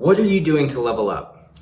What are you doing to level up?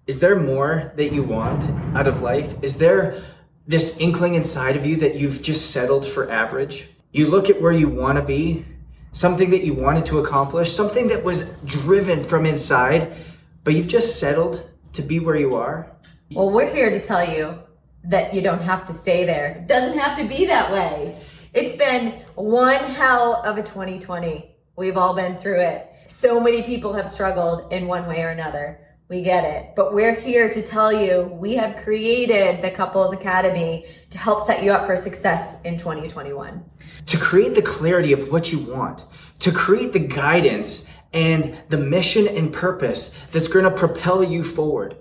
Is there more that you want out of life? Is there this inkling inside of you that you've just settled for average? You look at where you want to be, something that you wanted to accomplish, something that was driven from inside, but you've just settled to be where you are? Well, we're here to tell you that you don't have to stay there. It doesn't have to be that way. It's been one hell of a 2020. We've all been through it. So many people have struggled in one way or another. We get it. But we're here to tell you we have created the Couples Academy to help set you up for success in 2021. To create the clarity of what you want, to create the guidance and the mission and purpose that's going to propel you forward.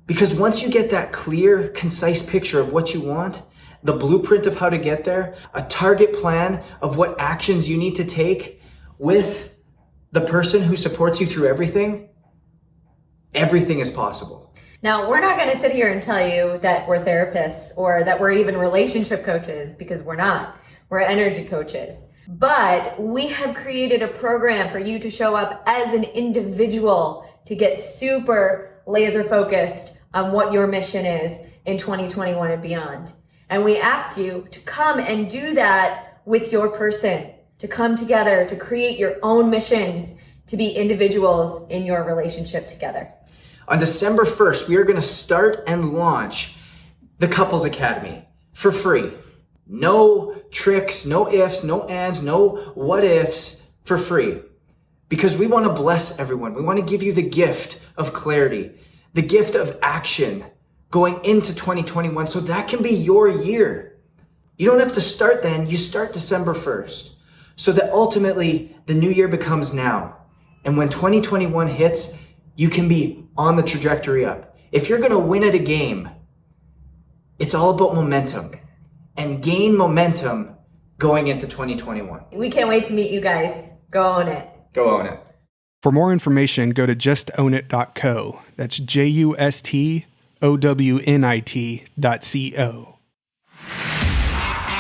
Because once you get that clear, concise picture of what you want, the blueprint of how to get there, a target plan of what actions you need to take with the person who supports you through everything is possible. Now, we're not going to sit here and tell you that we're therapists or that we're even relationship coaches, because we're not. We're energy coaches. But we have created a program for you to show up as an individual to get super laser focused on what your mission is in 2021 and beyond. And we ask you to come and do that with your person, to come together, to create your own missions, to be individuals in your relationship together. On December 1st, we are going to start and launch the Couples Academy for free. No tricks, no ifs, no ands, no what ifs, for free. Because we want to bless everyone. We want to give you the gift of clarity, the gift of action going into 2021, so that can be your year. You don't have to start then, you start December 1st. So that ultimately the new year becomes now. And when 2021 hits, you can be on the trajectory up. If you're going to win at a game, it's all about momentum, and gain momentum going into 2021. We can't wait to meet you guys. Go own it. Go own it. For more information, go to justownit.co. That's justownit.co.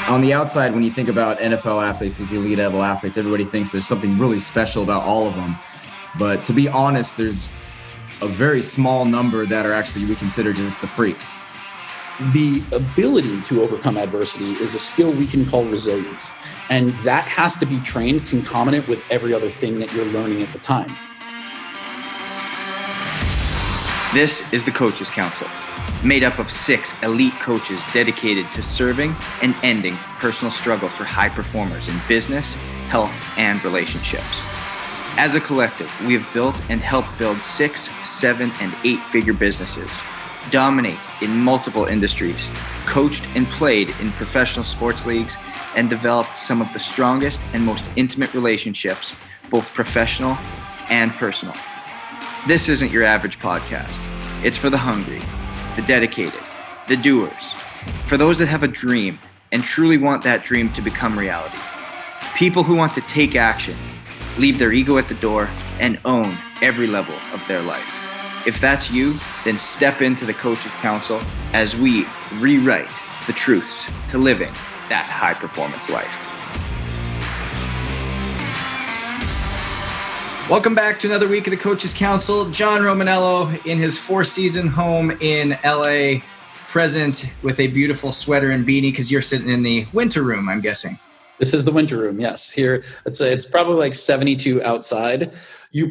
On the outside, when you think about NFL athletes, these elite level athletes, everybody thinks there's something really special about all of them. But to be honest, there's a very small number that are actually, we consider just the freaks. The ability to overcome adversity is a skill we can call resilience. And that has to be trained concomitant with every other thing that you're learning at the time. This is the Coaches Council, made up of 6 elite coaches dedicated to serving and ending personal struggle for high performers in business, health, and relationships. As a collective, we have built and helped build 6, 7, and 8-figure businesses, dominate in multiple industries, coached and played in professional sports leagues, and developed some of the strongest and most intimate relationships, both professional and personal. This isn't your average podcast. It's for the hungry, the dedicated, the doers, for those that have a dream and truly want that dream to become reality. People who want to take action, leave their ego at the door, and own every level of their life. If that's you, then step into the Coaches Council as we rewrite the truths to living that high performance life. Welcome back to another week of the Coaches Council. John Romanello in his 4-season home in LA, present with a beautiful sweater and beanie because you're sitting in the winter room, I'm guessing. This is the winter room, yes. Here, it's probably like 72 outside.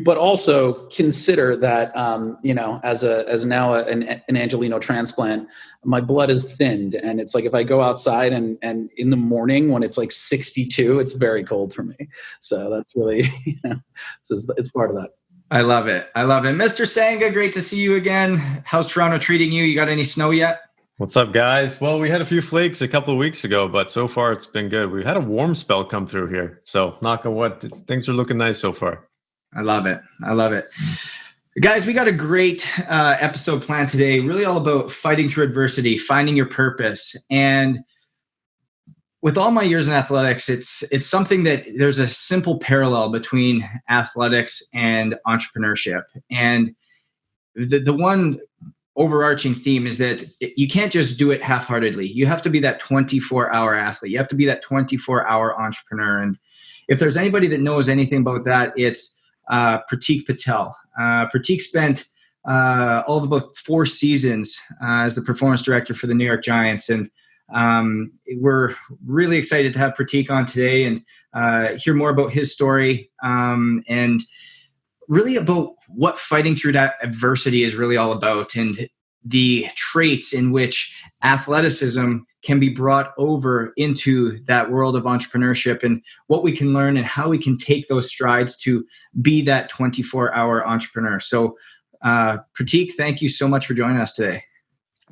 But also consider that, as now an Angelino transplant, my blood is thinned, and it's like if I go outside and in the morning when it's like 62, it's very cold for me. So that's really, it's part of that. I love it. Mr. Sanga, great to see you again. How's Toronto treating you? You got any snow yet? What's up, guys? Well, we had a few flakes a couple of weeks ago, but so far it's been good. We had a warm spell come through here. So knock on wood, things are looking nice so far. I love it. Guys, we got a great episode planned today, really all about fighting through adversity, finding your purpose. And with all my years in athletics, it's something that there's a simple parallel between athletics and entrepreneurship. And the one overarching theme is that you can't just do it half-heartedly. You have to be that 24-hour athlete. You have to be that 24-hour entrepreneur. And if there's anybody that knows anything about that, it's Pratik Patel. Pratik spent all of about 4 seasons as the performance director for the New York Giants. And we're really excited to have Pratik on today and hear more about his story and really about what fighting through that adversity is really all about, and the traits in which athleticism can be brought over into that world of entrepreneurship, and what we can learn and how we can take those strides to be that 24-hour entrepreneur. So Pratik, thank you so much for joining us today.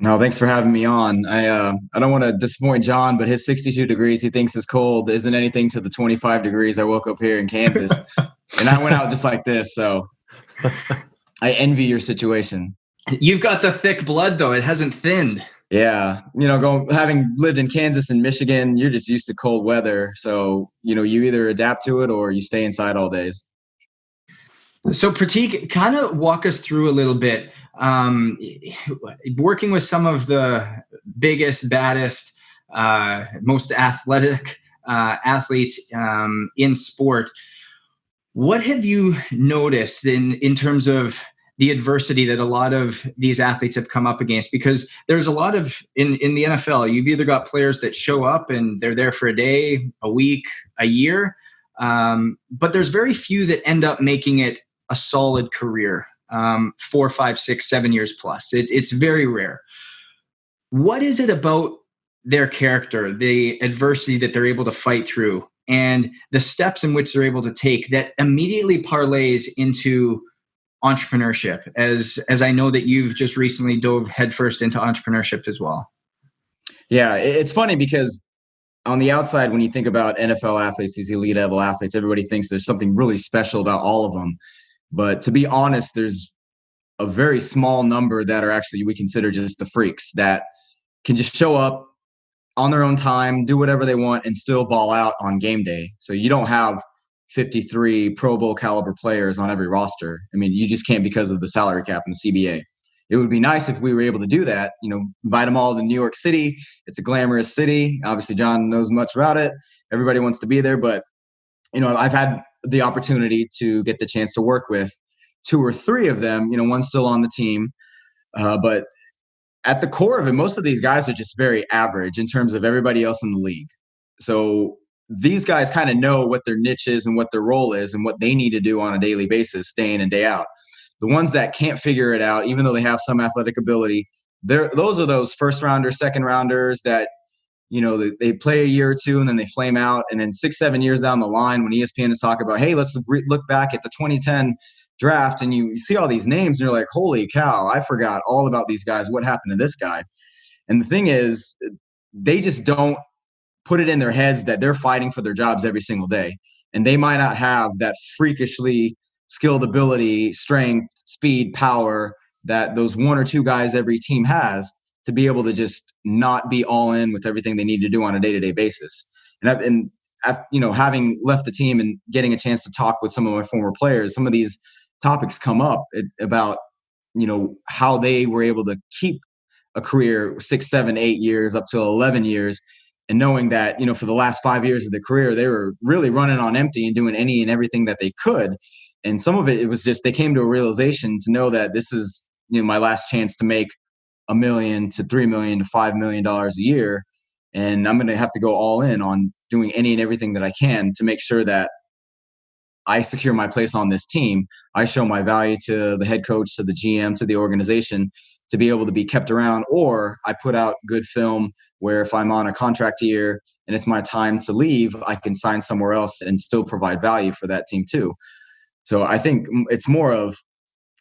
No, thanks for having me on. I don't want to disappoint John, but his 62 degrees he thinks is cold isn't anything to the 25 degrees I woke up here in Kansas. And I went out just like this, so I envy your situation. You've got the thick blood, though. It hasn't thinned. Yeah. Having lived in Kansas and Michigan, you're just used to cold weather. So, you either adapt to it or you stay inside all days. So Pratik, kind of walk us through a little bit. Working with some of the biggest, baddest, most athletic athletes in sport, what have you noticed in terms of the adversity that a lot of these athletes have come up against? Because there's a lot of, in the NFL, you've either got players that show up and they're there for a day, a week, a year, but there's very few that end up making it a solid career, 4, 5, 6, 7 years plus. It's very rare. What is it about their character, the adversity that they're able to fight through, and the steps in which they're able to take that immediately parlays into entrepreneurship, as I know that you've just recently dove headfirst into entrepreneurship as well? Yeah, it's funny because on the outside, when you think about NFL athletes, these elite level athletes, everybody thinks there's something really special about all of them. But to be honest, there's a very small number that are actually, we consider just the freaks that can just show up on their own time, do whatever they want, and still ball out on game day. So you don't have 53 Pro Bowl caliber players on every roster. I mean, you just can't because of the salary cap and the CBA. It would be nice if we were able to do that, invite them all to New York City. It's a glamorous city. Obviously, John knows much about it. Everybody wants to be there. But, I've had the opportunity to get the chance to work with 2 or 3 of them. One's still on the team. But at the core of it, most of these guys are just very average in terms of everybody else in the league. So these guys kind of know what their niche is and what their role is and what they need to do on a daily basis, day in and day out. The ones that can't figure it out, even though they have some athletic ability, those are those first rounders, second rounders that, they play a year or two and then they flame out. And then 6, 7 years down the line, when ESPN is talking about, hey, let's look back at the 2010 draft, and you see all these names and you're like, holy cow, I forgot all about these guys. What happened to this guy? And the thing is, they just don't put it in their heads that they're fighting for their jobs every single day. And they might not have that freakishly skilled ability, strength, speed, power that those 1 or 2 guys every team has to be able to just not be all in with everything they need to do on a day-to-day basis. And having left the team and getting a chance to talk with some of my former players, some of these topics come up about, how they were able to keep a career 6, 7, 8 years up to 11 years. And knowing that, for the last 5 years of their career, they were really running on empty and doing any and everything that they could. And some of it was just, they came to a realization to know that this is, my last chance to make $1 million to $3 million to $5 million a year. And I'm going to have to go all in on doing any and everything that I can to make sure that I secure my place on this team. I show my value to the head coach, to the GM, to the organization, to be able to be kept around, or I put out good film where if I'm on a contract year and it's my time to leave, I can sign somewhere else and still provide value for that team too. So I think it's more of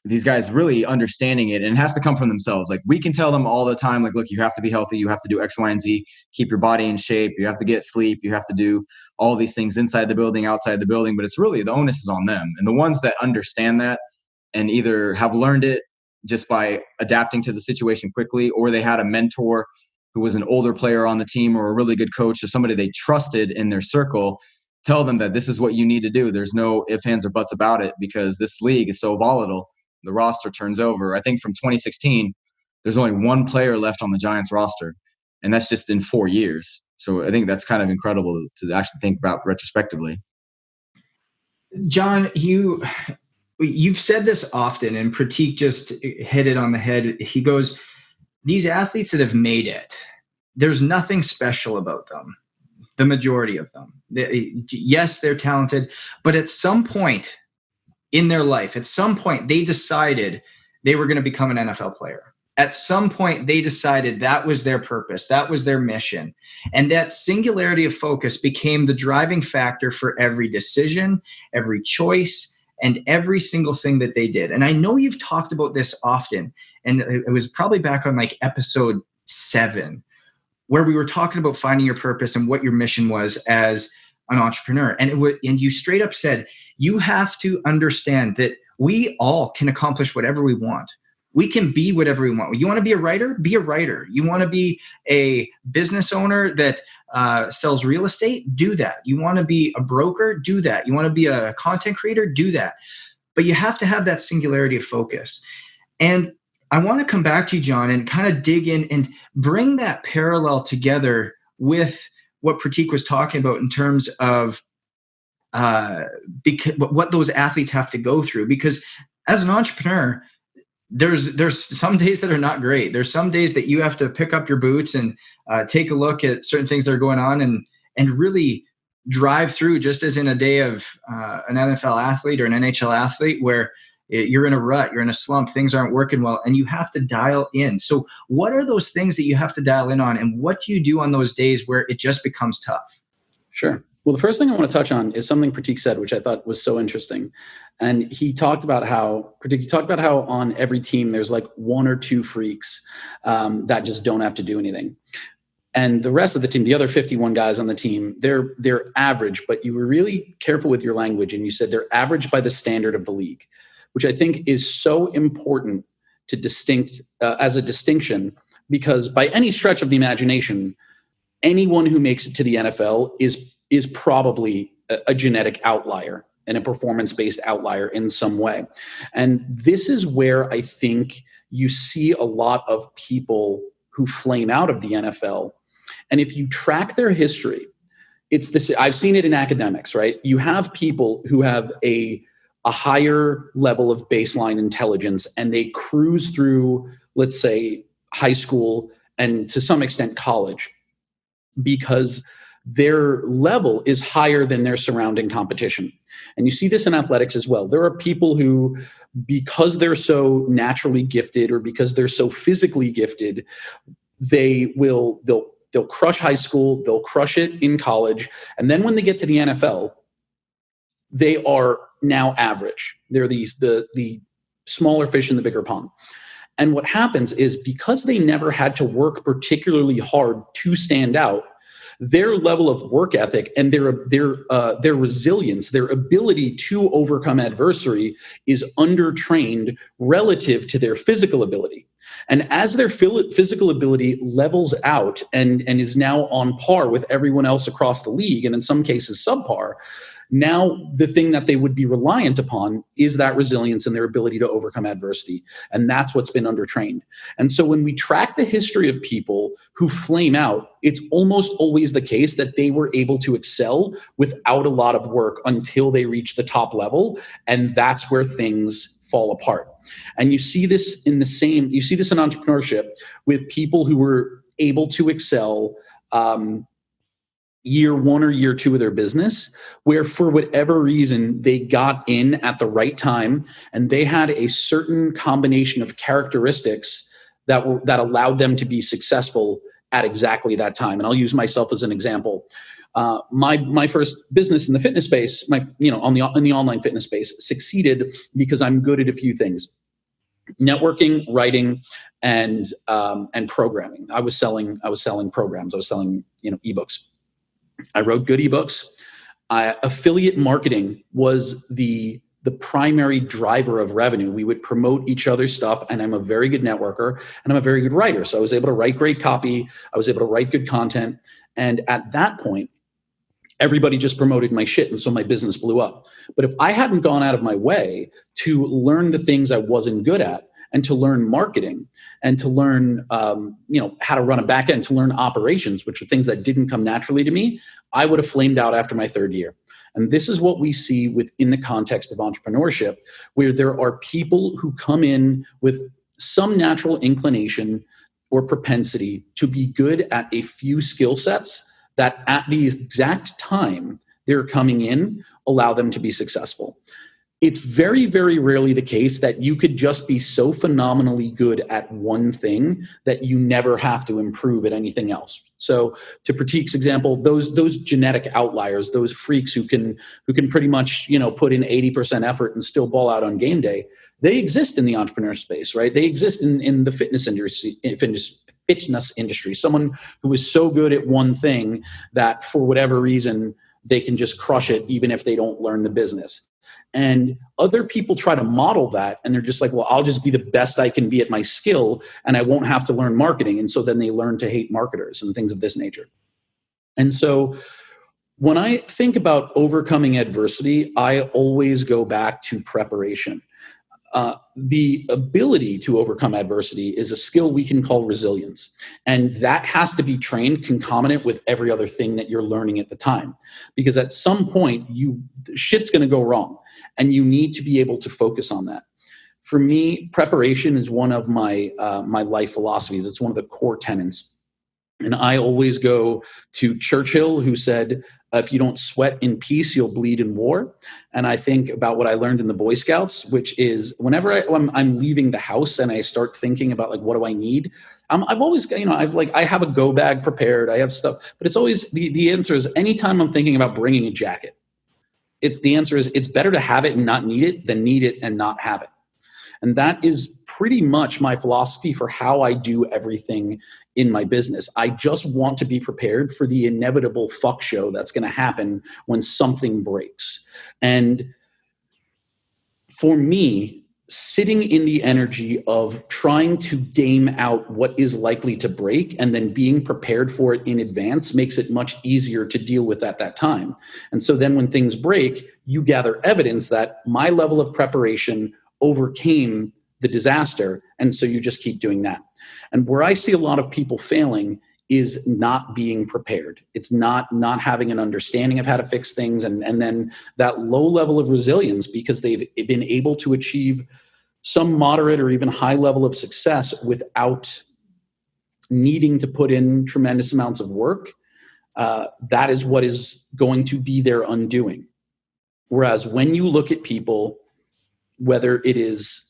these guys really understanding it, and it has to come from themselves. Like, we can tell them all the time, like, look, you have to be healthy. You have to do X, Y, and Z, keep your body in shape. You have to get sleep. You have to do all these things inside the building, outside the building, but it's really, the onus is on them. And the ones that understand that and either have learned it just by adapting to the situation quickly, or they had a mentor who was an older player on the team or a really good coach or somebody they trusted in their circle, tell them that this is what you need to do. There's no ifs, ands, or buts about it, because this league is so volatile. The roster turns over. I think from 2016, there's only 1 player left on the Giants roster, and that's just in 4 years. So I think that's kind of incredible to actually think about retrospectively. John, you've said this often, and Pratik just hit it on the head. He goes, these athletes that have made it, there's nothing special about them. The majority of them. Yes, they're talented, but at some point in their life, at some point they decided they were going to become an NFL player. At some point they decided that was their purpose, that was their mission. And that singularity of focus became the driving factor for every decision, every choice, and every single thing that they did. And I know you've talked about this often, and it was probably back on like episode 7, where we were talking about finding your purpose and what your mission was as an entrepreneur. And and you straight up said, you have to understand that we all can accomplish whatever we want. We can be whatever we want. You want to be a writer? Be a writer. You want to be a business owner that sells real estate? Do that. You want to be a broker? Do that. You want to be a content creator? Do that. But you have to have that singularity of focus. And I want to come back to you, John, and kind of dig in and bring that parallel together with what Pratik was talking about in terms of what those athletes have to go through. Because as an entrepreneur, there's some days that are not great. There's some days that you have to pick up your boots and take a look at certain things that are going on and really drive through, just as in a day of an NFL athlete or an NHL athlete where you're in a rut, you're in a slump, things aren't working well, and you have to dial in. So what are those things that you have to dial in on, and what do you do on those days where it just becomes tough? Sure. Well, the first thing I want to touch on is something Pratik said, which I thought was so interesting. And he talked about how on every team there's like 1 or 2 freaks that just don't have to do anything. And the rest of the team, the other 51 guys on the team, they're average, but you were really careful with your language, and you said they're average by the standard of the league, which I think is so important to as a distinction, because by any stretch of the imagination, anyone who makes it to the NFL is probably a genetic outlier and a performance-based outlier in some way. And this is where I think you see a lot of people who flame out of the NFL. And if you track their history, it's this. I've seen it in academics, right? You have people who have a higher level of baseline intelligence, and they cruise through, let's say, high school and to some extent college, because their level is higher than their surrounding competition. And you see this in athletics as well. There are people who, because they're so naturally gifted or because they're so physically gifted, they'll crush high school, they'll crush it in college, and then when they get to the NFL, they are now average. They're the smaller fish in the bigger pond. And what happens is, because they never had to work particularly hard to stand out, their level of work ethic and their resilience, their ability to overcome adversity, is undertrained relative to their physical ability. And as their physical ability levels out and is now on par with everyone else across the league, and in some cases subpar, now the thing that they would be reliant upon is that resilience and their ability to overcome adversity. And that's what's been undertrained. And so when we track the history of people who flame out, it's almost always the case that they were able to excel without a lot of work until they reach the top level. And that's where things fall apart. And you see this in entrepreneurship with people who were able to excel year 1 or year 2 of their business, where for whatever reason they got in at the right time and they had a certain combination of characteristics that allowed them to be successful at exactly that time. And I'll use myself as an example. My first business in the fitness space, in the online fitness space, succeeded because I'm good at a few things: networking, writing, and programming. I was selling programs. I was selling ebooks. I wrote good ebooks. Affiliate marketing was the primary driver of revenue. We would promote each other's stuff, and I'm a very good networker, and I'm a very good writer. So I was able to write great copy. I was able to write good content. And at that point, everybody just promoted my shit, and so my business blew up. But if I hadn't gone out of my way to learn the things I wasn't good at, and to learn marketing, and to learn, how to run a back end, to learn operations, which are things that didn't come naturally to me, I would have flamed out after my 3rd year. And this is what we see within the context of entrepreneurship, where there are people who come in with some natural inclination or propensity to be good at a few skill sets that at the exact time they're coming in allow them to be successful. It's very, very rarely the case that you could just be so phenomenally good at one thing that you never have to improve at anything else. So to Pratik's example, those genetic outliers, those freaks who can pretty much, put in 80% effort and still ball out on game day, they exist in the entrepreneur space, right? They exist in the fitness industry. Someone who is so good at one thing that for whatever reason, they can just crush it even if they don't learn the business. And other people try to model that, and they're just like, well, I'll just be the best I can be at my skill and I won't have to learn marketing. And so then they learn to hate marketers and things of this nature. And so when I think about overcoming adversity, I always go back to preparation. The ability to overcome adversity is a skill we can call resilience. And that has to be trained concomitant with every other thing that you're learning at the time. Because at some point, shit's going to go wrong. And you need to be able to focus on that. For me, preparation is one of my life philosophies. It's one of the core tenets. And I always go to Churchill, who said, if you don't sweat in peace, you'll bleed in war. And I think about what I learned in the Boy Scouts, which is whenever I'm leaving the house and I start thinking about like, what do I need? I've always, I have a go bag prepared. I have stuff, but it's always the answer is anytime I'm thinking about bringing a jacket, the answer is it's better to have it and not need it than need it and not have it. And that is pretty much my philosophy for how I do everything in my business. I just want to be prepared for the inevitable fuck show that's going to happen when something breaks. And for me, sitting in the energy of trying to game out what is likely to break and then being prepared for it in advance makes it much easier to deal with at that time. And so then when things break, you gather evidence that my level of preparation overcame the disaster. And so you just keep doing that. And where I see a lot of people failing is not being prepared. It's not having an understanding of how to fix things. And then that low level of resilience because they've been able to achieve some moderate or even high level of success without needing to put in tremendous amounts of work. That is what is going to be their undoing. Whereas when you look at people, whether it is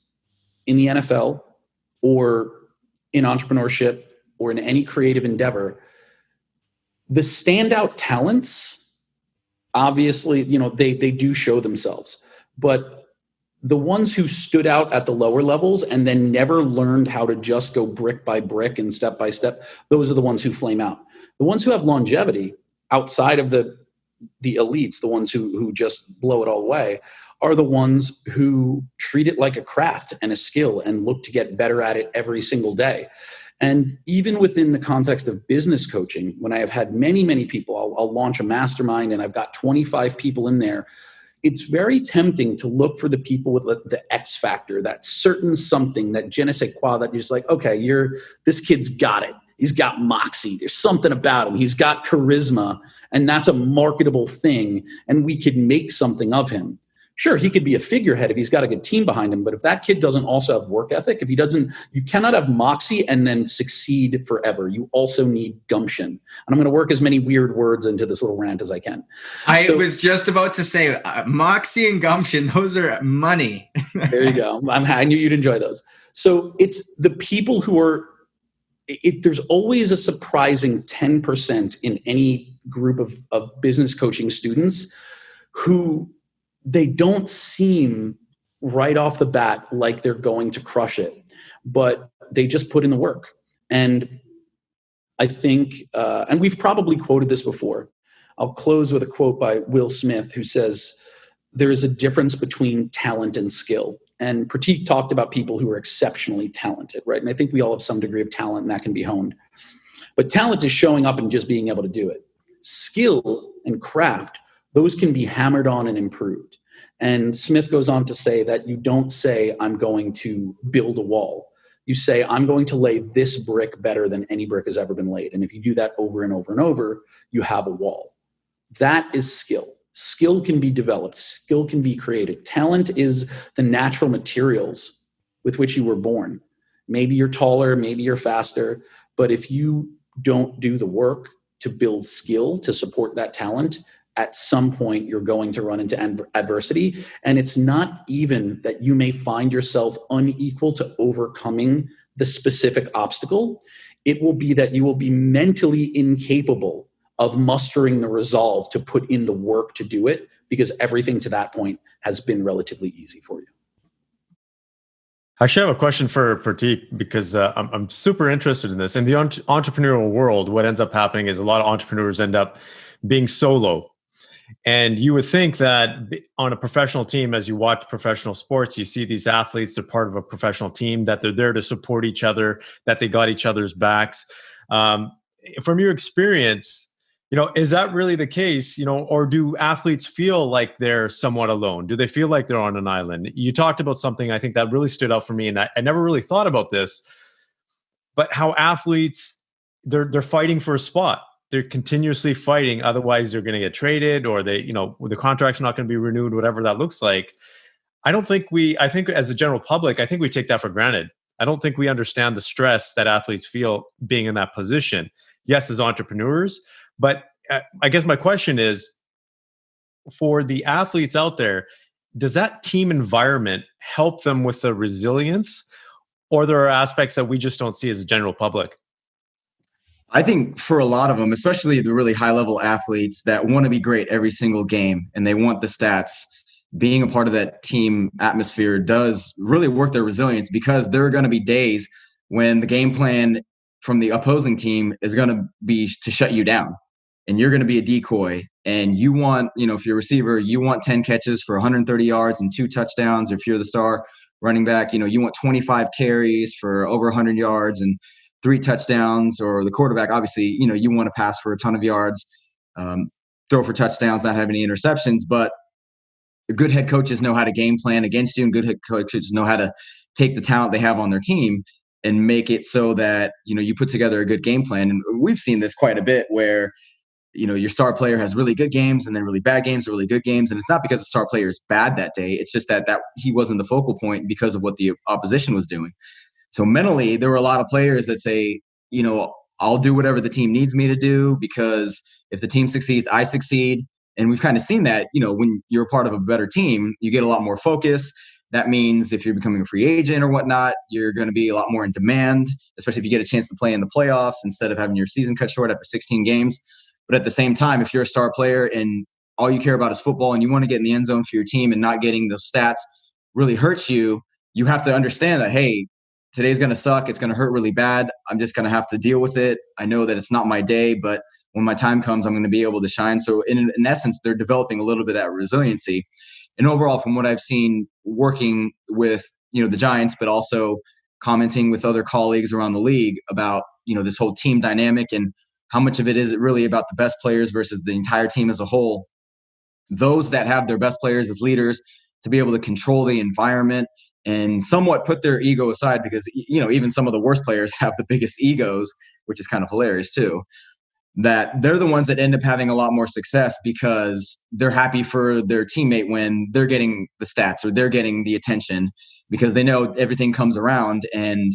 in the NFL or in entrepreneurship or in any creative endeavor, the standout talents, obviously, they do show themselves. But the ones who stood out at the lower levels and then never learned how to just go brick by brick and step by step, those are the ones who flame out. The ones who have longevity outside of the elites, the ones who just blow it all away, are the ones who treat it like a craft and a skill and look to get better at it every single day. And even within the context of business coaching, when I have had many, many people, I'll launch a mastermind and I've got 25 people in there. It's very tempting to look for the people with the X factor, that certain something, that je ne sais quoi, that you're just like, okay, this kid's got it. He's got moxie. There's something about him. He's got charisma, and that's a marketable thing, and we could make something of him. Sure, he could be a figurehead if he's got a good team behind him, but if that kid doesn't also have work ethic, you cannot have moxie and then succeed forever. You also need gumption. And I'm going to work as many weird words into this little rant as I can. I was just about to say moxie and gumption, those are money. There you go. I knew you'd enjoy those. So it's the people who are, there's always a surprising 10% in any group of business coaching students who they don't seem right off the bat like they're going to crush it, but they just put in the work. And I think, and we've probably quoted this before, I'll close with a quote by Will Smith, who says, there is a difference between talent and skill. And Pratik talked about people who are exceptionally talented, right? And I think we all have some degree of talent and that can be honed. But talent is showing up and just being able to do it. Skill and craft, those can be hammered on and improved. And Smith goes on to say that you don't say, I'm going to build a wall. You say, I'm going to lay this brick better than any brick has ever been laid. And if you do that over and over and over, you have a wall. That is skill. Skill can be developed. Skill can be created. Talent is the natural materials with which you were born. Maybe you're taller, maybe you're faster, but if you don't do the work to build skill to support that talent, at some point you're going to run into adversity. And it's not even that you may find yourself unequal to overcoming the specific obstacle. It will be that you will be mentally incapable of mustering the resolve to put in the work to do it, because everything to that point has been relatively easy for you. I actually have a question for Pratik, because I'm super interested in this. In the entrepreneurial world, what ends up happening is a lot of entrepreneurs end up being solo. And you would think that on a professional team, as you watch professional sports, you see these athletes are part of a professional team, that they're there to support each other, that they got each other's backs. From your experience, is that really the case, or do athletes feel like they're somewhat alone? Do they feel like they're on an island? You talked about something I think that really stood out for me, and I never really thought about this, but how athletes, they're fighting for a spot. They're continuously fighting. Otherwise they're going to get traded, or the contract's not going to be renewed, whatever that looks like. I think as a general public, I think we take that for granted. I don't think we understand the stress that athletes feel being in that position. Yes, as entrepreneurs, but I guess my question is, for the athletes out there, does that team environment help them with the resilience, or there are aspects that we just don't see as a general public? I think for a lot of them, especially the really high level athletes that want to be great every single game and they want the stats, being a part of that team atmosphere does really work their resilience, because there are going to be days when the game plan from the opposing team is going to be to shut you down, and you're going to be a decoy, and you want, if you're a receiver, you want 10 catches for 130 yards and 2 touchdowns. Or if you're the star running back, you want 25 carries for over 100 yards and 3 touchdowns. Or the quarterback, obviously, you want to pass for a ton of yards, throw for touchdowns, not have any interceptions. But good head coaches know how to game plan against you, and good head coaches know how to take the talent they have on their team and make it so that, you put together a good game plan. And we've seen this quite a bit where, your star player has really good games and then really bad games or really good games. And it's not because the star player is bad that day. It's just that he wasn't the focal point because of what the opposition was doing. So mentally, there were a lot of players that say, I'll do whatever the team needs me to do, because if the team succeeds, I succeed. And we've kind of seen that, when you're a part of a better team, you get a lot more focus. That means if you're becoming a free agent or whatnot, you're going to be a lot more in demand, especially if you get a chance to play in the playoffs instead of having your season cut short after 16 games. But at the same time, if you're a star player and all you care about is football and you want to get in the end zone for your team, and not getting those stats really hurts you, you have to understand that, hey, today's going to suck. It's going to hurt really bad. I'm just going to have to deal with it. I know that it's not my day, but when my time comes, I'm going to be able to shine. So in essence, they're developing a little bit of that resiliency. And overall, from what I've seen working with, the Giants, but also commenting with other colleagues around the league about, this whole team dynamic and how much of it is really about the best players versus the entire team as a whole. Those that have their best players as leaders to be able to control the environment and somewhat put their ego aside, because, even some of the worst players have the biggest egos, which is kind of hilarious too, that they're the ones that end up having a lot more success because they're happy for their teammate when they're getting the stats or they're getting the attention, because they know everything comes around. And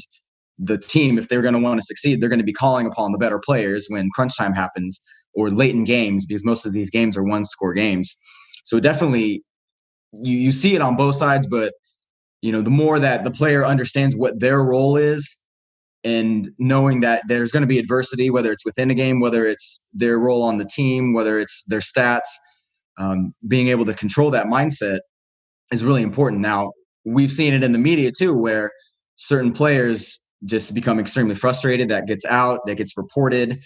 the team, if they're going to want to succeed, they're going to be calling upon the better players when crunch time happens or late in games, because most of these games are 1-score games. So definitely you see it on both sides, but the more that the player understands what their role is, and knowing that there's going to be adversity, whether it's within a game, whether it's their role on the team, whether it's their stats, being able to control that mindset is really important. Now, we've seen it in the media too, where certain players just become extremely frustrated. That gets out, that gets reported.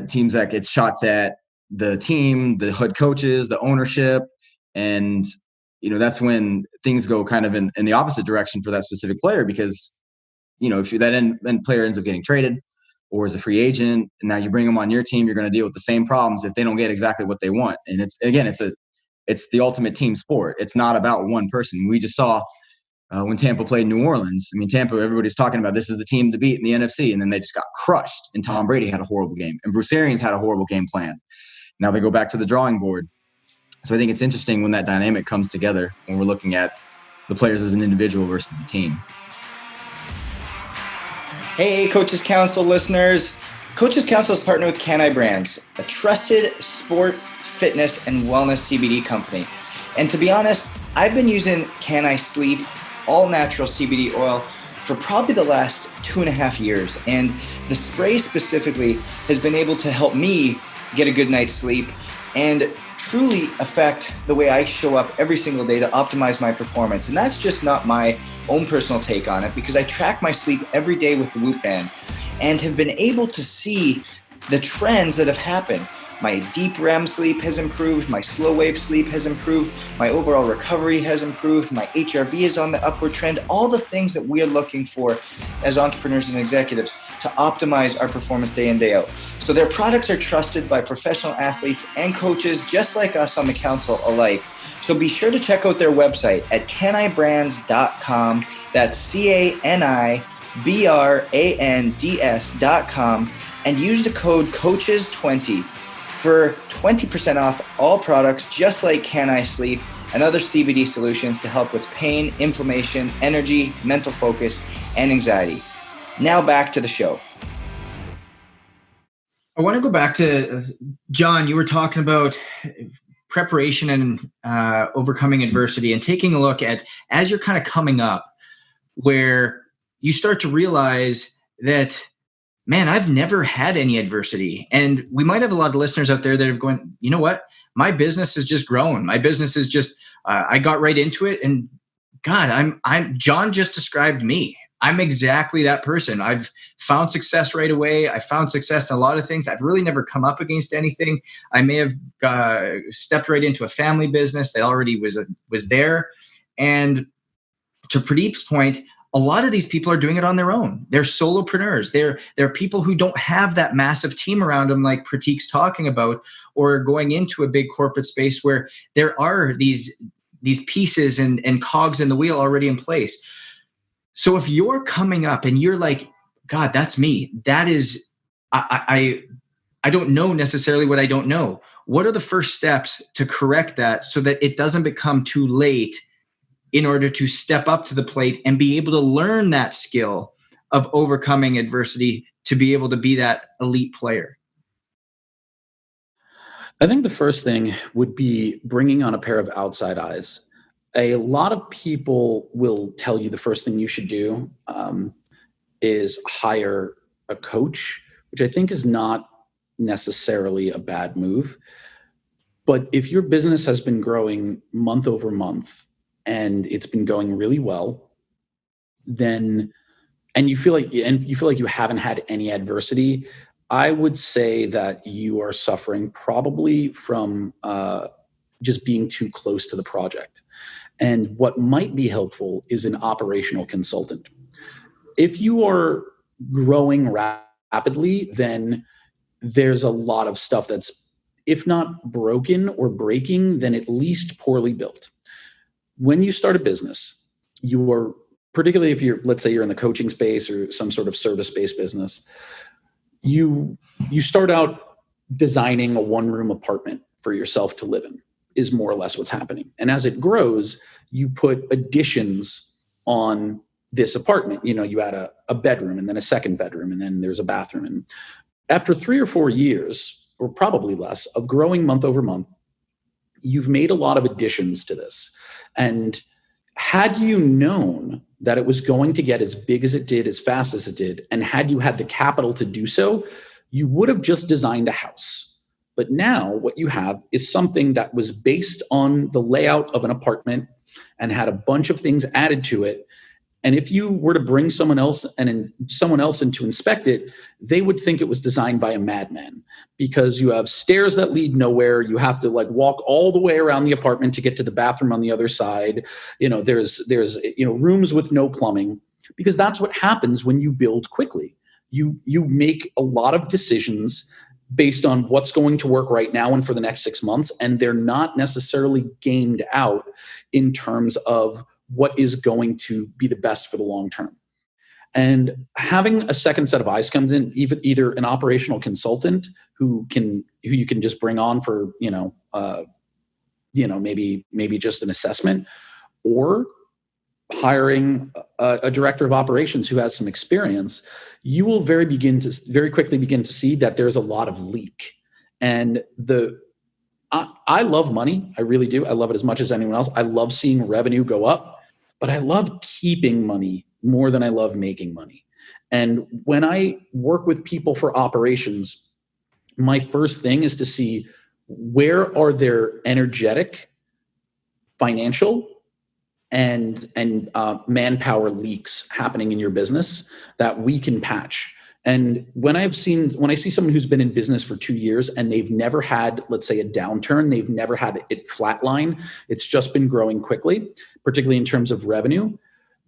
Teams that get shots at the team, the head coaches, the ownership. And, that's when things go kind of in the opposite direction for that specific player, because, if that player ends up getting traded or is a free agent, and now you bring them on your team, you're going to deal with the same problems if they don't get exactly what they want. And it's the ultimate team sport. It's not about one person. We just saw when Tampa played New Orleans. I mean, Tampa, everybody's talking about this is the team to beat in the NFC, and then they just got crushed. And Tom Brady had a horrible game, and Bruce Arians had a horrible game plan. Now they go back to the drawing board. So I think it's interesting when that dynamic comes together when we're looking at the players as an individual versus the team. Hey, Coaches Council listeners. Coaches Council is partnered with Can I Brands, a trusted sport, fitness, and wellness CBD company. And to be honest, I've been using Can I Sleep all natural CBD oil for probably the last 2.5 years. And the spray specifically has been able to help me get a good night's sleep and truly affect the way I show up every single day to optimize my performance. And that's just not my own personal take on it, because I track my sleep every day with the Whoop Band and have been able to see the trends that have happened. My deep REM sleep has improved, my slow wave sleep has improved, my overall recovery has improved, my HRV is on the upward trend, all the things that we are looking for as entrepreneurs and executives to optimize our performance day in, day out. So their products are trusted by professional athletes and coaches just like us on the council alike. So be sure to check out their website at canibrands.com. That's CANIBRANDS.com, and use the code COACHES20 for 20% off all products just like Can I Sleep and other CBD solutions to help with pain, inflammation, energy, mental focus, and anxiety. Now back to the show. I want to go back to John. You were talking about preparation and overcoming adversity, and taking a look at, as you're kind of coming up, where you start to realize that, man, I've never had any adversity. And we might have a lot of listeners out there that are going, you know what? My business is just growing. My business is just, I got right into it. And God, John just described me. I'm exactly that person. I've found success right away. I found success in a lot of things. I've really never come up against anything. I may have stepped right into a family business that already was there. And to Pradeep's point, a lot of these people are doing it on their own. They're solopreneurs. They're people who don't have that massive team around them like Pratik's talking about, or going into a big corporate space where there are these pieces and cogs in the wheel already in place. So if you're coming up and you're like, God, that's me. That is, I don't know necessarily what I don't know. What are the first steps to correct that so that it doesn't become too late in order to step up to the plate and be able to learn that skill of overcoming adversity to be able to be that elite player? I think the first thing would be bringing on a pair of outside eyes. A lot of people will tell you the first thing you should do is hire a coach, which I think is not necessarily a bad move. But if your business has been growing month over month and it's been going really well, then and you feel like you haven't had any adversity, I would say that you are suffering probably from just being too close to the project. And what might be helpful is an operational consultant. If you are growing rapidly, then there's a lot of stuff that's, if not broken or breaking, then at least poorly built. When you start a business, you are, particularly if let's say you're in the coaching space or some sort of service-based business, you start out designing a one-room apartment for yourself to live in, is more or less what's happening. And as it grows, you put additions on this apartment. You add a bedroom and then a second bedroom, and then there's a bathroom. And after 3 or 4 years, or probably less, of growing month over month, you've made a lot of additions to this. And had you known that it was going to get as big as it did, as fast as it did, and had you had the capital to do so, you would have just designed a house. But now what you have is something that was based on the layout of an apartment and had a bunch of things added to it. And if you were to bring someone else in to inspect it, they would think it was designed by a madman, because you have stairs that lead nowhere. You have to walk all the way around the apartment to get to the bathroom on the other side. There's rooms with no plumbing, because that's what happens when you build quickly. You make a lot of decisions based on what's going to work right now and for the next 6 months, and they're not necessarily gamed out in terms of what is going to be the best for the long term. And having a second set of eyes comes in, either an operational consultant who you can just bring on for maybe just an assessment, or hiring a director of operations who has some experience, you will very quickly begin to see that there's a lot of leak. And I love money. I really do. I love it as much as anyone else. I love seeing revenue go up, but I love keeping money more than I love making money. And when I work with people for operations, my first thing is to see where are there energetic, financial, and manpower leaks happening in your business that we can patch. And when I see someone who's been in business for 2 years and they've never had, let's say, a downturn, they've never had it flatline, it's just been growing quickly, particularly in terms of revenue,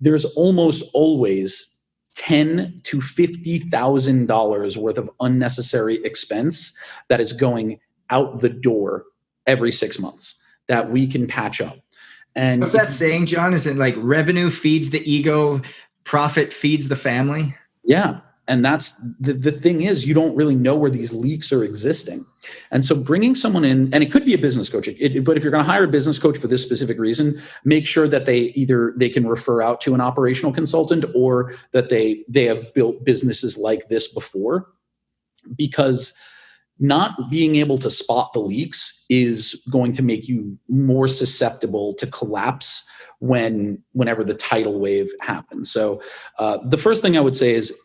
there's almost always $10,000 to $50,000 worth of unnecessary expense that is going out the door every 6 months that we can patch up. And what's that saying, John? Is it like revenue feeds the ego, profit feeds the family? Yeah. And that's the thing is, you don't really know where these leaks are existing. And so bringing someone in, and it could be a business coach, but if you're going to hire a business coach for this specific reason, make sure that they can refer out to an operational consultant, or that they have built businesses like this before, because not being able to spot the leaks is going to make you more susceptible to collapse whenever the tidal wave happens. So the first thing I would say is,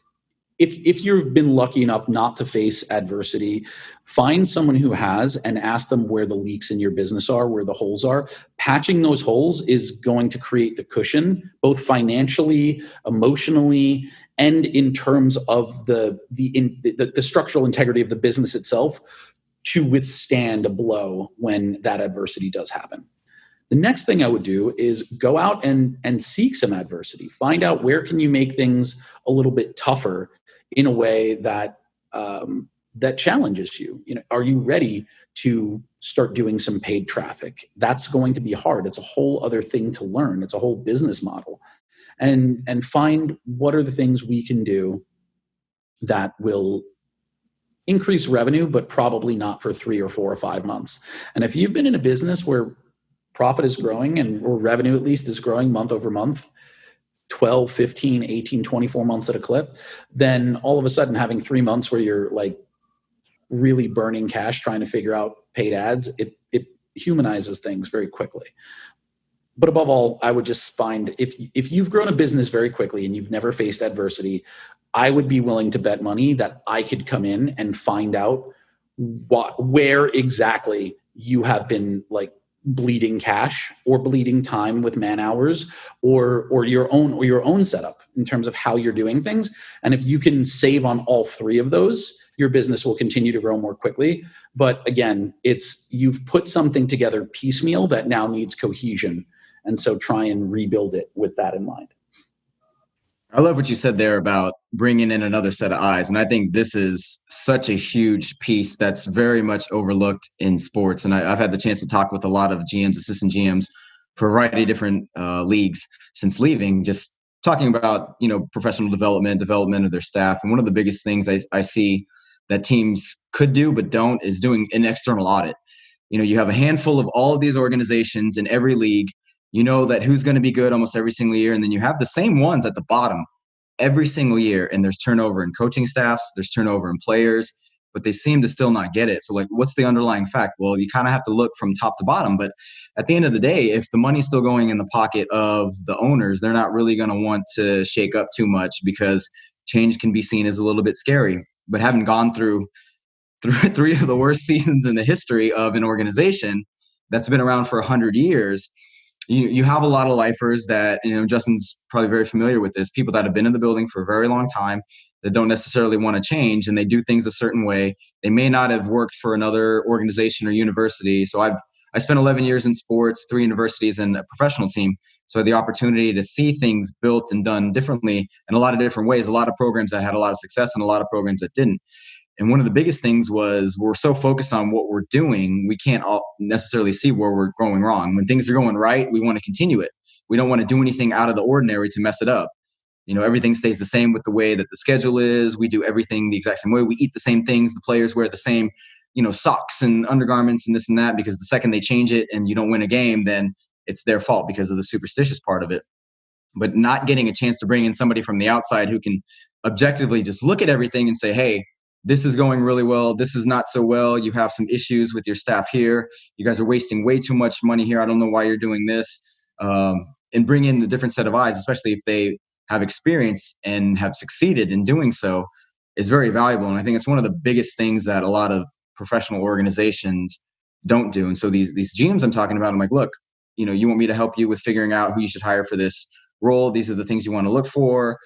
if you've been lucky enough not to face adversity, find someone who has and ask them where the leaks in your business are, where the holes are. Patching those holes is going to create the cushion, both financially, emotionally, and in terms of the structural integrity of the business itself, to withstand a blow when that adversity does happen. The next thing I would do is go out and seek some adversity. Find out where can you make things a little bit tougher in a way that that challenges you. Are you ready to start doing some paid traffic? That's going to be hard. It's a whole other thing to learn. It's a whole business model. And find what are the things we can do that will increase revenue, but probably not for 3 or 4 or 5 months. And if you've been in a business where profit is growing or revenue at least is growing month over month, 12, 15, 18, 24 months at a clip, then all of a sudden having 3 months where you're like really burning cash trying to figure out paid ads, it humanizes things very quickly. But above all, I would just find if you've grown a business very quickly and you've never faced adversity, I would be willing to bet money that I could come in and find out where exactly you have been like bleeding cash or bleeding time with man hours or your own setup in terms of how you're doing things. And if you can save on all 3 of those, your business will continue to grow more quickly. But again, you've put something together piecemeal that now needs cohesion. And so try and rebuild it with that in mind. I love what you said there about bringing in another set of eyes. And I think this is such a huge piece that's very much overlooked in sports. And I've had the chance to talk with a lot of GMs, assistant GMs for a variety of different leagues since leaving, just talking about, professional development of their staff. And one of the biggest things I see that teams could do but don't is doing an external audit. You have a handful of all of these organizations in every league. You know that who's going to be good almost every single year. And then you have the same ones at the bottom every single year. And there's turnover in coaching staffs, there's turnover in players, but they seem to still not get it. So like, what's the underlying fact? Well, you kind of have to look from top to bottom. But at the end of the day, if the money's still going in the pocket of the owners, they're not really going to want to shake up too much because change can be seen as a little bit scary. But having gone through 3 of the worst seasons in the history of an organization that's been around for 100 years, you have a lot of lifers that, Justin's probably very familiar with this, people that have been in the building for a very long time that don't necessarily want to change, and they do things a certain way. They may not have worked for another organization or university. So I spent 11 years in sports, 3 universities and a professional team. So I had the opportunity to see things built and done differently in a lot of different ways, a lot of programs that had a lot of success and a lot of programs that didn't. And one of the biggest things was we're so focused on what we're doing, we can't necessarily see where we're going wrong. When things are going right, we want to continue it. We don't want to do anything out of the ordinary to mess it up. Everything stays the same with the way that the schedule is. We do everything the exact same way. We eat the same things. The players wear the same socks and undergarments and this and that, because the second they change it and you don't win a game, then it's their fault because of the superstitious part of it. But not getting a chance to bring in somebody from the outside who can objectively just look at everything and say, hey, this is going really well. This is not so well. You have some issues with your staff here. You guys are wasting way too much money here. I don't know why you're doing this. And bring in a different set of eyes, especially if they have experience and have succeeded in doing so, is very valuable. And I think it's one of the biggest things that a lot of professional organizations don't do. And so these GMs I'm talking about, I'm like, look, you want me to help you with figuring out who you should hire for this role. These are the things you want to look for.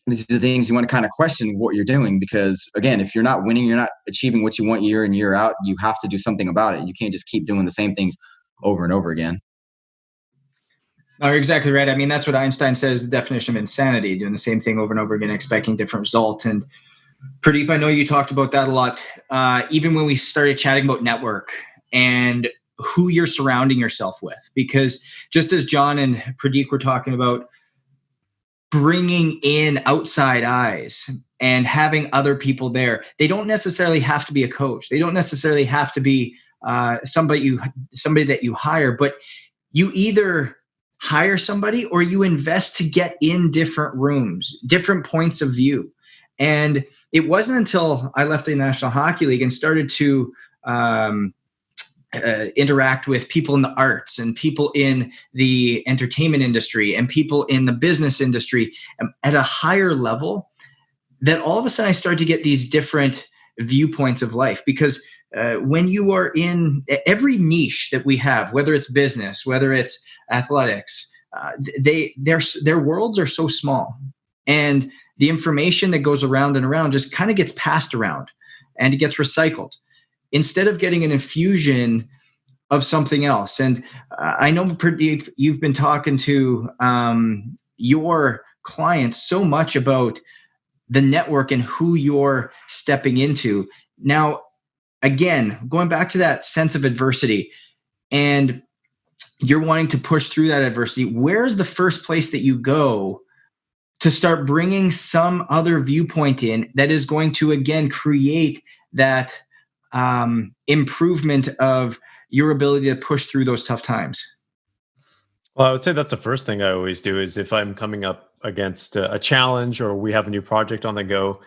These are the things you want to kind of question what you're doing, because again, if you're not winning, you're not achieving what you want year in, year out, you have to do something about it. You can't just keep doing the same things over and over again. No, you're exactly right. I mean, that's what Einstein says, the definition of insanity, doing the same thing over and over again, expecting different results. And Purdeep, I know you talked about that a lot, even when we started chatting about network and who you're surrounding yourself with. Because just as John and Pratik were talking about, bringing in outside eyes and having other people there, they don't necessarily have to be a coach. They don't necessarily have to be somebody that you hire, but you either hire somebody or you invest to get in different rooms, different points of view. And it wasn't until I left the National Hockey League and started to interact with people in the arts and people in the entertainment industry and people in the business industry at a higher level, that all of a sudden I started to get these different viewpoints of life. Because when you are in every niche that we have, whether it's business, whether it's athletics, their worlds are so small, and the information that goes around and around just kind of gets passed around and it gets recycled, instead of getting an infusion of something else. And I know, Purdeep, you've been talking to your clients so much about the network and who you're stepping into. Now, again, going back to that sense of adversity, and you're wanting to push through that adversity, where's the first place that you go to start bringing some other viewpoint in that is going to, again, create that improvement of your ability to push through those tough times? Well, I would say that's the first thing I always do is if I'm coming up against a challenge or we have a new project on the go,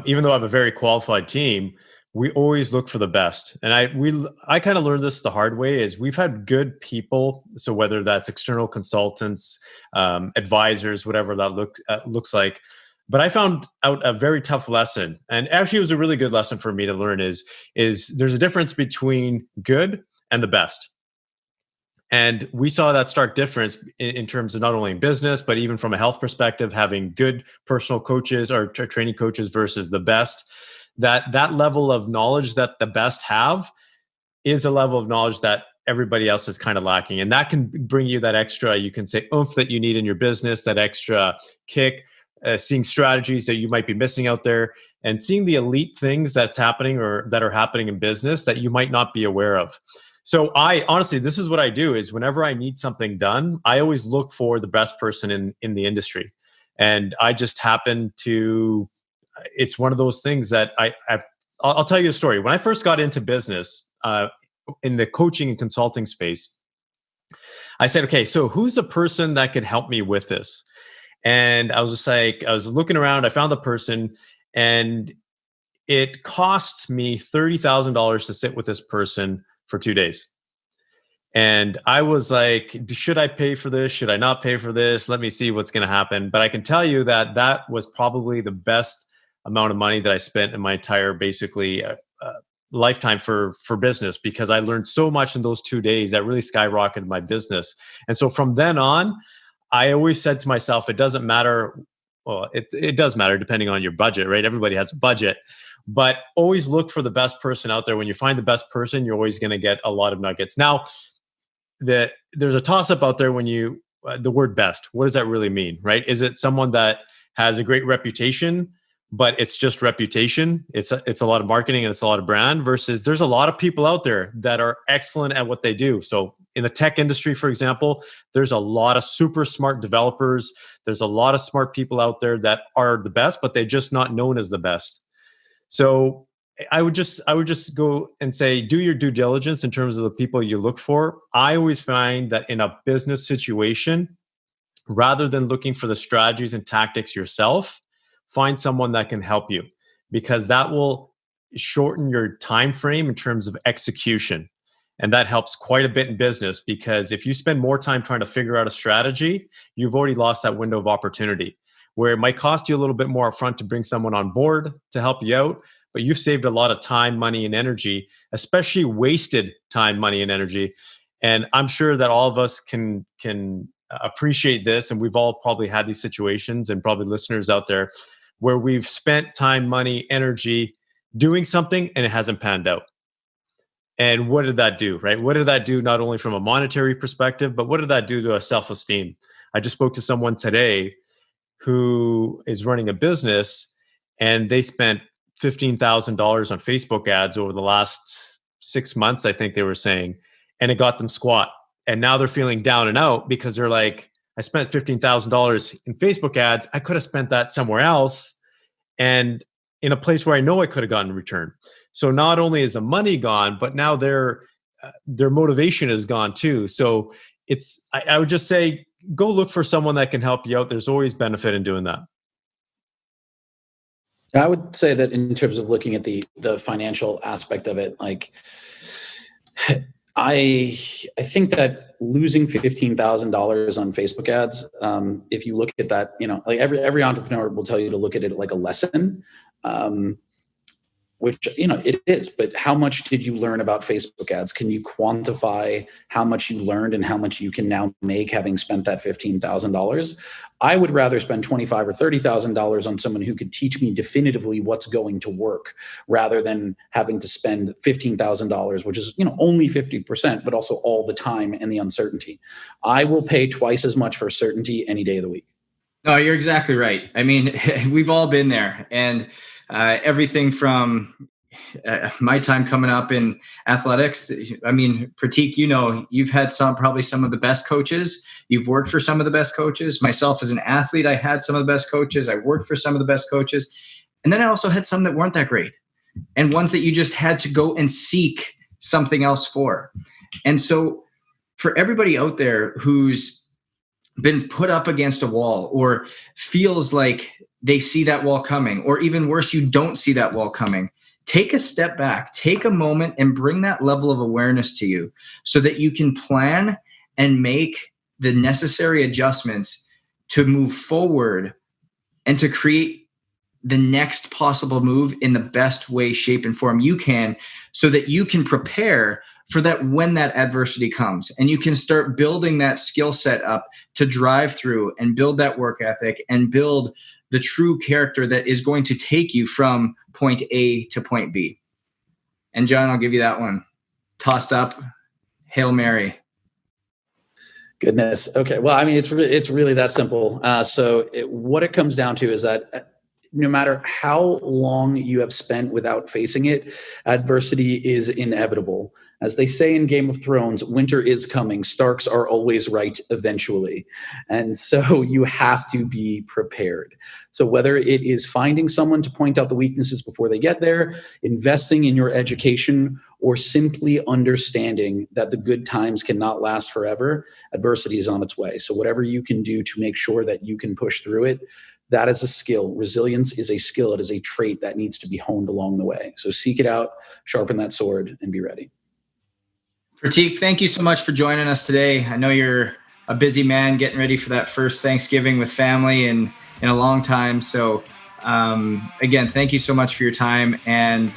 even though I have a very qualified team, we always look for the best. And I kind of learned this the hard way is we've had good people. So whether that's external consultants, advisors, whatever that looks like. But I found out a very tough lesson, and actually it was a really good lesson for me to learn is there's a difference between good and the best. And we saw that stark difference in terms of not only in business, but even from a health perspective, having good personal coaches or training coaches versus the best. That level of knowledge that the best have is a level of knowledge that everybody else is kind of lacking. And that can bring you that extra, you can say, oomph that you need in your business, that extra kick, seeing strategies that you might be missing out there, and seeing the elite things that's happening or that are happening in business that you might not be aware of. So I honestly, this is what I do is whenever I need something done, I always look for the best person in the industry. And I just happen to, it's one of those things that I'll tell you a story. When I first got into business in the coaching and consulting space, I said, okay, so who's the person that could help me with this? And I was just like, I was looking around, I found the person, and it costs me $30,000 to sit with this person for 2 days. And I was like, should I pay for this? Should I not pay for this? Let me see what's going to happen. But I can tell you that was probably the best amount of money that I spent in my entire basically lifetime for business, because I learned so much in those 2 days that really skyrocketed my business. And so from then on, I always said to myself, it doesn't matter. Well, it does matter depending on your budget, right? Everybody has a budget, but always look for the best person out there. When you find the best person, you're always going to get a lot of nuggets. Now, there's a toss-up out there when the word best. What does that really mean, right? Is it someone that has a great reputation, but it's just reputation? It's a lot of marketing and it's a lot of brand, versus there's a lot of people out there that are excellent at what they do. So in the tech industry, for example, there's a lot of super smart developers. There's a lot of smart people out there that are the best, but they're just not known as the best. So I would just go and say, do your due diligence in terms of the people you look for. I always find that in a business situation, rather than looking for the strategies and tactics yourself, find someone that can help you, because that will shorten your time frame in terms of execution. And that helps quite a bit in business, because if you spend more time trying to figure out a strategy, you've already lost that window of opportunity, where it might cost you a little bit more upfront to bring someone on board to help you out, but you've saved a lot of time, money, and energy, especially wasted time, money, and energy. And I'm sure that all of us can appreciate this, and we've all probably had these situations, and probably listeners out there, where we've spent time, money, energy doing something and it hasn't panned out. And what did that do, right? What did that do not only from a monetary perspective, but what did that do to our self-esteem? I just spoke to someone today who is running a business, and they spent $15,000 on Facebook ads over the last 6 months, I think they were saying, and it got them squat. And now they're feeling down and out, because they're like, I spent $15,000 in Facebook ads. I could have spent that somewhere else, and in a place where I know I could have gotten a return. So not only is the money gone, but now their motivation is gone too. So I would just say, go look for someone that can help you out. There's always benefit in doing that. I would say that in terms of looking at the financial aspect of it, like I think that losing $15,000 on Facebook ads, if you look at that, like every entrepreneur will tell you to look at it like a lesson, which, it is, but how much did you learn about Facebook ads? Can you quantify how much you learned and how much you can now make having spent that $15,000? I would rather spend $25,000 or $30,000 on someone who could teach me definitively what's going to work, rather than having to spend $15,000, which is, only 50%, but also all the time and the uncertainty. I will pay twice as much for certainty any day of the week. No, you're exactly right. I mean, we've all been there, and everything from my time coming up in athletics. I mean, Pratik, you've had probably some of the best coaches. You've worked for some of the best coaches. Myself as an athlete, I had some of the best coaches. I worked for some of the best coaches. And then I also had some that weren't that great, and ones that you just had to go and seek something else for. And so for everybody out there who's been put up against a wall, or feels like they see that wall coming, or even worse, you don't see that wall coming, take a step back, take a moment, and bring that level of awareness to you, so that you can plan and make the necessary adjustments to move forward and to create the next possible move in the best way, shape, and form you can, so that you can prepare for that when that adversity comes, and you can start building that skill set up to drive through and build that work ethic and build the true character that is going to take you from point A to point B. And John, I'll give you that one. Tossed up, Hail Mary. Goodness. Okay. Well, I mean, it's really that simple. What it comes down to is that no matter how long you have spent without facing it, adversity is inevitable. As they say in Game of Thrones, winter is coming. Starks are always right eventually. And so you have to be prepared. So whether it is finding someone to point out the weaknesses before they get there, investing in your education, or simply understanding that the good times cannot last forever, adversity is on its way. So whatever you can do to make sure that you can push through it, that is a skill. Resilience is a skill. It is a trait that needs to be honed along the way. So seek it out, sharpen that sword, and be ready. Pratik, thank you so much for joining us today. I know you're a busy man getting ready for that first Thanksgiving with family in a long time. So again, thank you so much for your time, and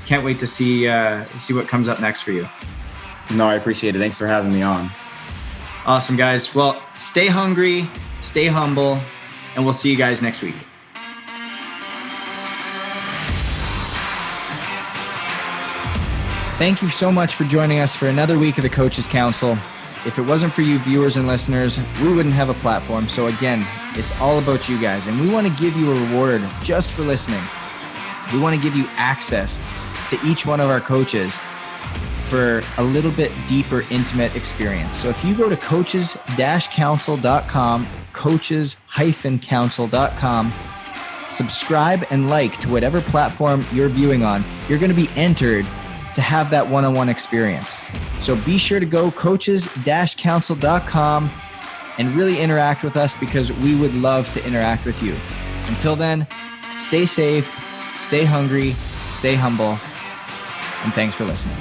can't wait to see what comes up next for you. No, I appreciate it. Thanks for having me on. Awesome, guys. Well, stay hungry, stay humble, and we'll see you guys next week. Thank you so much for joining us for another week of the Coaches Council. If it wasn't for you viewers and listeners, we wouldn't have a platform. So again, it's all about you guys, and we want to give you a reward just for listening. We want to give you access to each one of our coaches for a little bit deeper, intimate experience. So if you go to coaches-council.com, coaches-council.com, subscribe and like to whatever platform you're viewing on. You're going to be entered to have that one-on-one experience. So be sure to go coaches-council.com and really interact with us, because we would love to interact with you. Until then, stay safe, stay hungry, stay humble, and thanks for listening.